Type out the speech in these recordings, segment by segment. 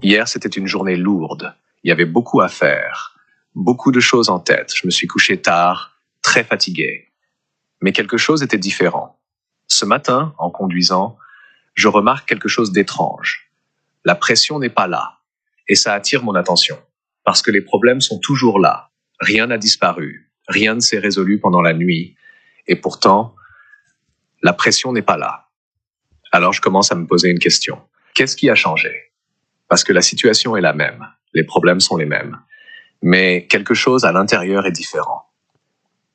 Hier, c'était une journée lourde. Il y avait beaucoup à faire, beaucoup de choses en tête. Je me suis couché tard, très fatigué. Mais quelque chose était différent. Ce matin, en conduisant, je remarque quelque chose d'étrange. La pression n'est pas là, et ça attire mon attention, parce que les problèmes sont toujours là. Rien n'a disparu, rien ne s'est résolu pendant la nuit, et pourtant, la pression n'est pas là. Alors je commence à me poser une question. Qu'est-ce qui a changé? Parce que la situation est la même, les problèmes sont les mêmes, mais quelque chose à l'intérieur est différent.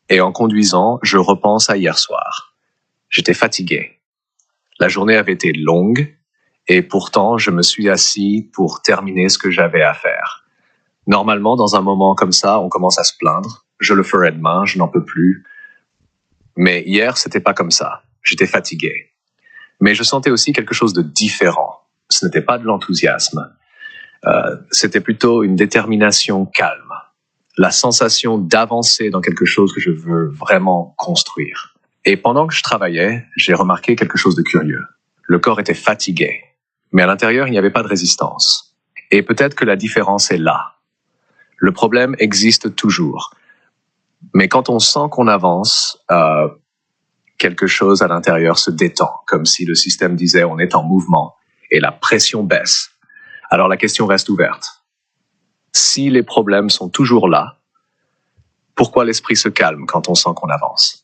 Et en conduisant, je repense à hier soir. J'étais fatigué. La journée avait été longue, et pourtant je me suis assis pour terminer ce que j'avais à faire. Normalement, dans un moment comme ça, on commence à se plaindre. Je le ferai demain, je n'en peux plus. Mais hier, c'était pas comme ça. J'étais fatigué. Mais je sentais aussi quelque chose de différent. Ce n'était pas de l'enthousiasme. C'était plutôt une détermination calme. La sensation d'avancer dans quelque chose que je veux vraiment construire. Et pendant que je travaillais, j'ai remarqué quelque chose de curieux. Le corps était fatigué, mais à l'intérieur, il n'y avait pas de résistance. Et peut-être que la différence est là. Le problème existe toujours. Mais quand on sent qu'on avance, quelque chose à l'intérieur se détend, comme si le système disait on est en mouvement et la pression baisse. Alors la question reste ouverte. Si les problèmes sont toujours là, pourquoi l'esprit se calme quand on sent qu'on avance?